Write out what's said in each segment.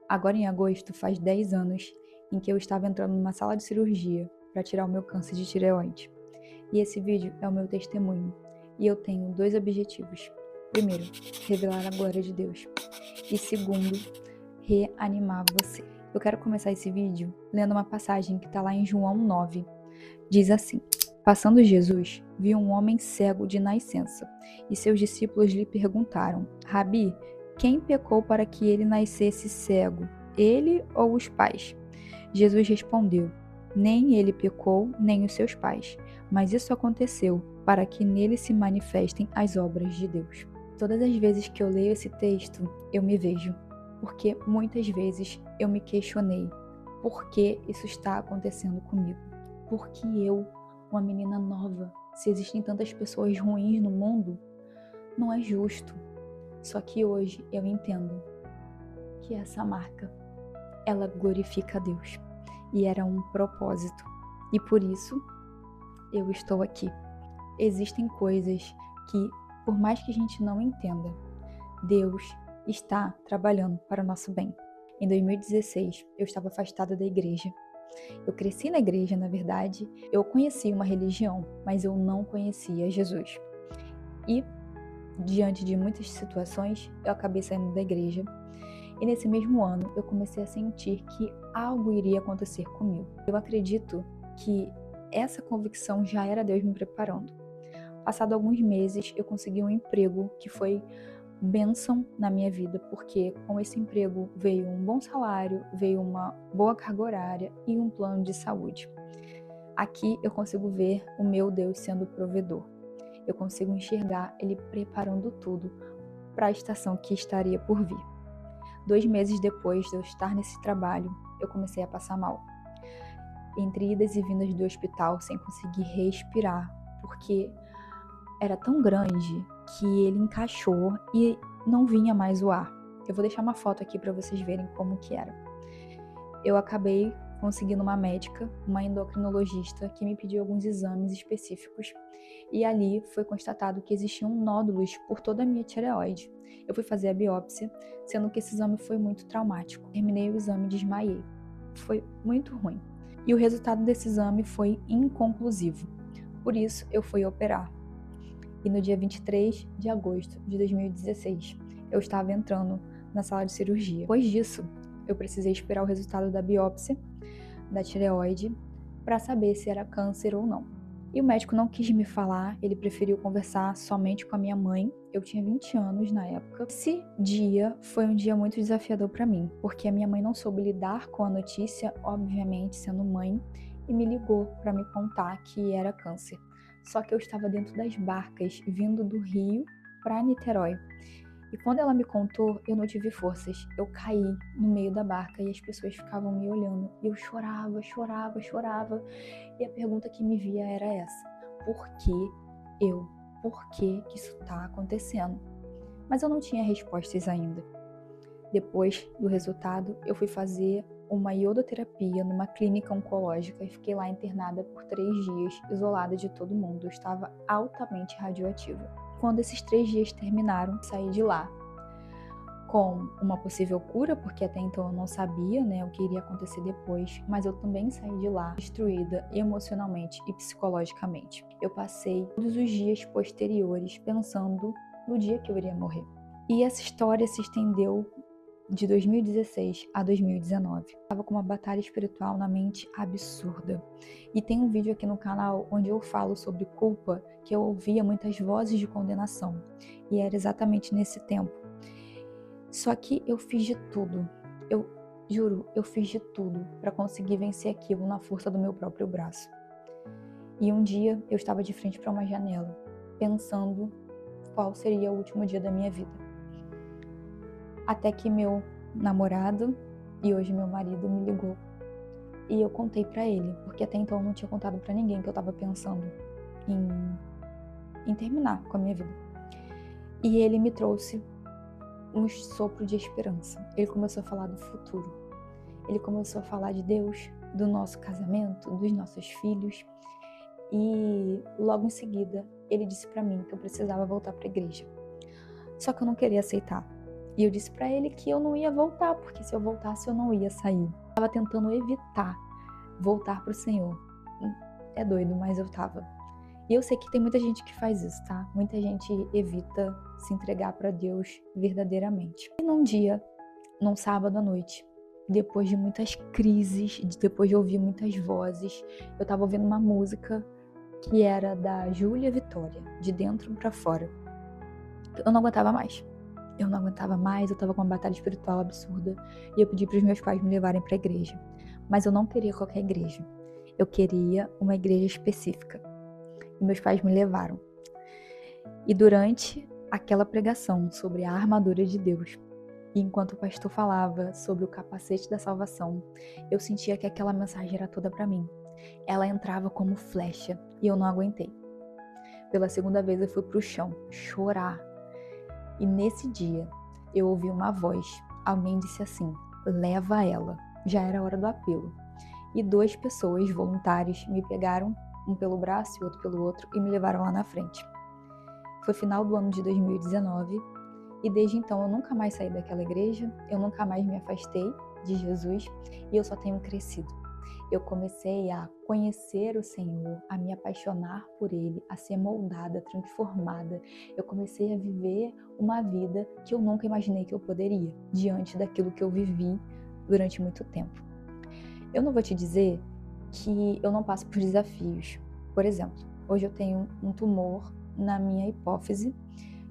Agora em agosto faz 10 anos em que eu estava entrando numa sala de cirurgia para tirar o meu câncer de tireoide. E esse vídeo é o meu testemunho. E eu tenho dois objetivos. Primeiro, revelar a glória de Deus. E segundo, reanimar você. Eu quero começar esse vídeo lendo uma passagem que está lá em João 9. Diz assim: Passando Jesus, viu um homem cego de nascença, e seus discípulos lhe perguntaram: Rabi, quem pecou para que ele nascesse cego, ele ou os pais? Jesus respondeu: Nem ele pecou, nem os seus pais, mas isso aconteceu para que nele se manifestem as obras de Deus. Todas as vezes que eu leio esse texto, eu me vejo, porque muitas vezes eu me questionei: por que isso está acontecendo comigo? Por que eu, uma menina nova, se existem tantas pessoas ruins no mundo, não é justo. Só que hoje eu entendo que essa marca, ela glorifica a Deus. E era um propósito. E por isso, eu estou aqui. Existem coisas que, por mais que a gente não entenda, Deus está trabalhando para o nosso bem. Em 2016, eu estava afastada da igreja. Eu cresci na igreja, na verdade. Eu conhecia uma religião, mas eu não conhecia Jesus. E, diante de muitas situações, eu acabei saindo da igreja. E nesse mesmo ano, eu comecei a sentir que algo iria acontecer comigo. Eu acredito que essa convicção já era Deus me preparando. Passado alguns meses, eu consegui um emprego que foi bênção na minha vida, porque com esse emprego veio um bom salário, veio uma boa carga horária e um plano de saúde. Aqui eu consigo ver o meu Deus sendo provedor. Eu consigo enxergar Ele preparando tudo para a estação que estaria por vir. 2 meses depois de eu estar nesse trabalho, eu comecei a passar mal. Entre idas e vindas do hospital, sem conseguir respirar, porque era tão grande que ele encaixou e não vinha mais o ar. Eu vou deixar uma foto aqui para vocês verem como que era. Eu acabei conseguindo uma médica, uma endocrinologista, que me pediu alguns exames específicos. E ali foi constatado que existiam nódulos por toda a minha tireoide. Eu fui fazer a biópsia, sendo que esse exame foi muito traumático. Terminei o exame e desmaiei. Foi muito ruim. E o resultado desse exame foi inconclusivo. Por isso, eu fui operar. E no dia 23 de agosto de 2016, eu estava entrando na sala de cirurgia. Depois disso, eu precisei esperar o resultado da biópsia da tireoide para saber se era câncer ou não. E o médico não quis me falar, ele preferiu conversar somente com a minha mãe. Eu tinha 20 anos na época. Esse dia foi um dia muito desafiador para mim, porque a minha mãe não soube lidar com a notícia, obviamente sendo mãe, e me ligou para me contar que era câncer. Só que eu estava dentro das barcas, vindo do Rio para Niterói. E quando ela me contou, eu não tive forças. Eu caí no meio da barca e as pessoas ficavam me olhando. E eu chorava, chorava, chorava. E a pergunta que me via era essa: por que eu? Por que isso está acontecendo? Mas eu não tinha respostas ainda. Depois do resultado, eu fui fazer uma iodoterapia numa clínica oncológica e fiquei lá internada por 3 dias, isolada de todo mundo. Eu estava altamente radioativa. Quando esses 3 dias terminaram, saí de lá com uma possível cura, porque até então eu não sabia, o que iria acontecer depois, mas eu também saí de lá destruída emocionalmente e psicologicamente. Eu passei todos os dias posteriores pensando no dia que eu iria morrer. E essa história se estendeu de 2016 a 2019. Eu estava com uma batalha espiritual na mente absurda. E tem um vídeo aqui no canal onde eu falo sobre culpa, que eu ouvia muitas vozes de condenação. E era exatamente nesse tempo. Só que eu fiz de tudo. Eu juro, eu fiz de tudo para conseguir vencer aquilo na força do meu próprio braço. E um dia eu estava de frente para uma janela, pensando qual seria o último dia da minha vida. Até que meu namorado, e hoje meu marido, me ligou. E eu contei pra ele, porque até então eu não tinha contado pra ninguém que eu tava pensando em terminar com a minha vida. E ele me trouxe um sopro de esperança. Ele começou a falar do futuro. Ele começou a falar de Deus, do nosso casamento, dos nossos filhos. E logo em seguida, ele disse pra mim que eu precisava voltar pra igreja. Só que eu não queria aceitar. E eu disse pra ele que eu não ia voltar, porque se eu voltasse eu não ia sair. Eu tava tentando evitar voltar pro Senhor. É doido, mas eu tava. E eu sei que tem muita gente que faz isso, tá? Muita gente evita se entregar pra Deus verdadeiramente. E num sábado à noite, depois de muitas crises, depois de ouvir muitas vozes, eu tava ouvindo uma música que era da Júlia Vitória, De Dentro pra Fora. Eu não aguentava mais. Eu tava com uma batalha espiritual absurda e eu pedi pros meus pais me levarem pra igreja. Mas eu não queria qualquer igreja. Eu queria uma igreja específica. E meus pais me levaram. E durante aquela pregação sobre a armadura de Deus, e enquanto o pastor falava sobre o capacete da salvação, eu sentia que aquela mensagem era toda para mim. Ela entrava como flecha e eu não aguentei. Pela segunda vez eu fui pro chão, chorar. E nesse dia eu ouvi uma voz. Alguém disse assim: leva ela. Já era hora do apelo. E 2 pessoas voluntárias me pegaram, um pelo braço e outro pelo outro, e me levaram lá na frente. Foi final do ano de 2019 e desde então eu nunca mais saí daquela igreja, eu nunca mais me afastei de Jesus e eu só tenho crescido. Eu comecei a conhecer o Senhor, a me apaixonar por Ele, a ser moldada, transformada. Eu comecei a viver uma vida que eu nunca imaginei que eu poderia, diante daquilo que eu vivi durante muito tempo. Eu não vou te dizer que eu não passo por desafios. Por exemplo, hoje eu tenho um tumor na minha hipófise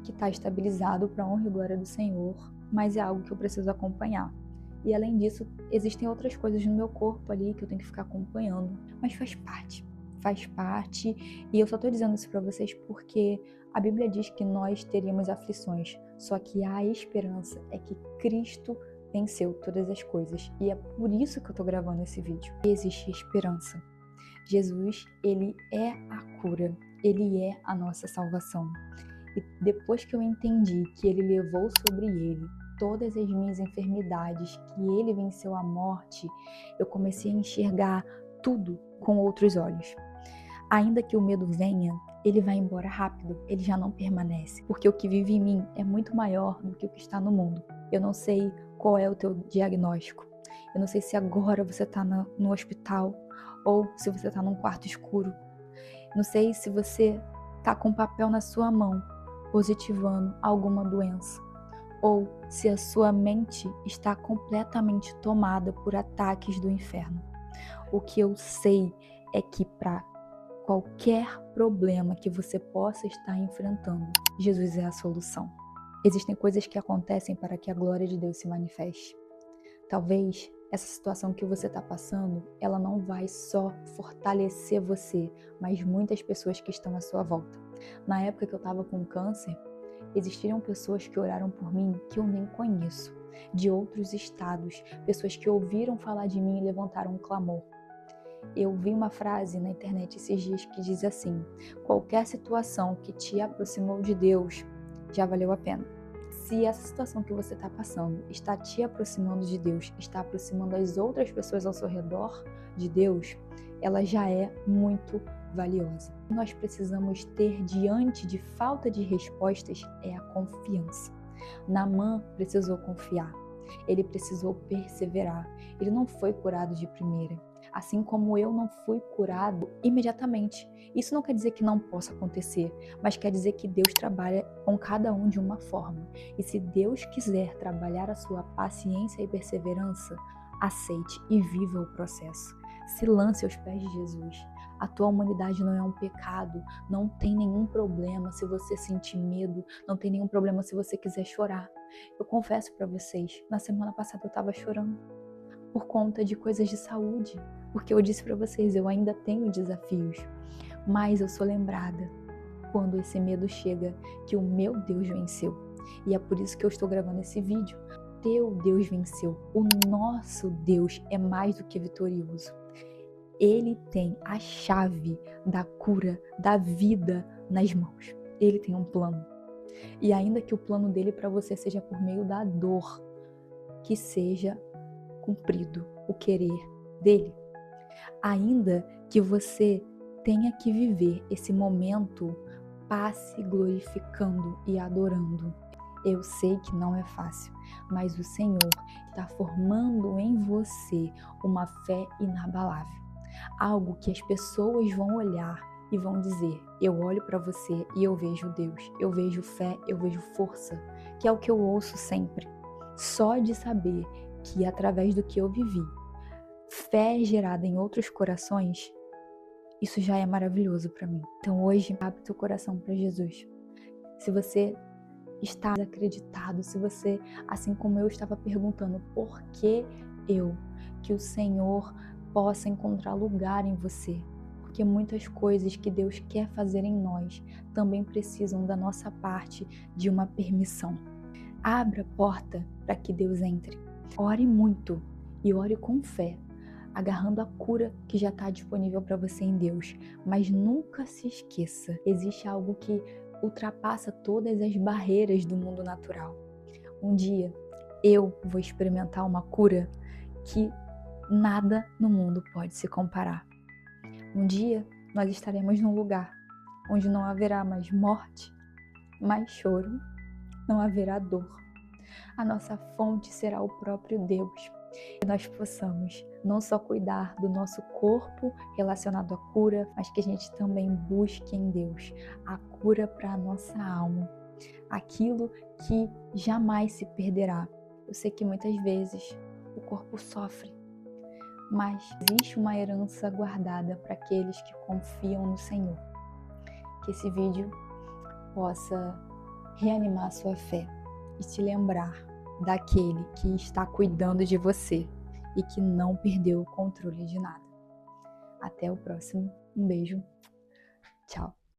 que está estabilizado para a honra e glória do Senhor, mas é algo que eu preciso acompanhar. E além disso, existem outras coisas no meu corpo ali que eu tenho que ficar acompanhando, mas faz parte, e eu só estou dizendo isso para vocês porque a Bíblia diz que nós teríamos aflições, só que a esperança é que Cristo venceu todas as coisas, e é por isso que eu estou gravando esse vídeo. E existe esperança. Jesus, Ele é a cura, Ele é a nossa salvação. E depois que eu entendi que Ele levou sobre Ele todas as minhas enfermidades, que Ele venceu a morte, eu comecei a enxergar tudo com outros olhos. Ainda que o medo venha, ele vai embora rápido, ele já não permanece, porque o que vive em mim é muito maior do que o que está no mundo. Eu não sei qual é o teu diagnóstico, eu não sei se agora você está no hospital ou se você está num quarto escuro, não sei se você está com papel na sua mão positivando alguma doença, ou se a sua mente está completamente tomada por ataques do inferno. O que eu sei é que para qualquer problema que você possa estar enfrentando, Jesus é a solução. Existem coisas que acontecem para que a glória de Deus se manifeste. Talvez essa situação que você está passando, ela não vai só fortalecer você, mas muitas pessoas que estão à sua volta. Na época que eu estava com câncer, existiram pessoas que oraram por mim que eu nem conheço, de outros estados, pessoas que ouviram falar de mim e levantaram um clamor. Eu vi uma frase na internet esses dias que diz assim: qualquer situação que te aproximou de Deus já valeu a pena. Se essa situação que você está passando está te aproximando de Deus, está aproximando as outras pessoas ao seu redor de Deus, ela já é muito valiosa. O que nós precisamos ter diante de falta de respostas é a confiança. Naamã precisou confiar, ele precisou perseverar, ele não foi curado de primeira. Assim como eu não fui curado imediatamente. Isso não quer dizer que não possa acontecer, mas quer dizer que Deus trabalha com cada um de uma forma. E se Deus quiser trabalhar a sua paciência e perseverança, aceite e viva o processo. Se lance aos pés de Jesus. A tua humanidade não é um pecado, não tem nenhum problema se você sentir medo, não tem nenhum problema se você quiser chorar. Eu confesso para vocês, na semana passada eu estava chorando por conta de coisas de saúde, porque eu disse para vocês, eu ainda tenho desafios, mas eu sou lembrada quando esse medo chega que o meu Deus venceu, e é por isso que eu estou gravando esse vídeo. Teu Deus venceu, o nosso Deus é mais do que vitorioso. Ele tem a chave da cura, da vida nas mãos. Ele tem um plano. E ainda que o plano dele para você seja por meio da dor, que seja cumprido o querer dele. Ainda que você tenha que viver esse momento, passe glorificando e adorando. Eu sei que não é fácil, mas o Senhor está formando em você uma fé inabalável. Algo que as pessoas vão olhar e vão dizer: eu olho para você e eu vejo Deus, eu vejo fé, eu vejo força, que é o que eu ouço sempre. Só de saber que através do que eu vivi, fé é gerada em outros corações, isso já é maravilhoso para mim. Então hoje, abre teu coração para Jesus. Se você está desacreditado, se você, assim como eu, estava perguntando por que eu, que o Senhor possa encontrar lugar em você, porque muitas coisas que Deus quer fazer em nós também precisam da nossa parte de uma permissão. Abra a porta para que Deus entre. Ore muito e ore com fé, agarrando a cura que já está disponível para você em Deus. Mas nunca se esqueça, existe algo que ultrapassa todas as barreiras do mundo natural. Um dia eu vou experimentar uma cura que nada no mundo pode se comparar. Um dia nós estaremos num lugar onde não haverá mais morte, mais choro, não haverá dor. A nossa fonte será o próprio Deus. Que nós possamos não só cuidar do nosso corpo relacionado à cura, mas que a gente também busque em Deus a cura para a nossa alma, aquilo que jamais se perderá. Eu sei que muitas vezes o corpo sofre, mas existe uma herança guardada para aqueles que confiam no Senhor. Que esse vídeo possa reanimar a sua fé e te lembrar daquele que está cuidando de você e que não perdeu o controle de nada. Até o próximo. Um beijo. Tchau.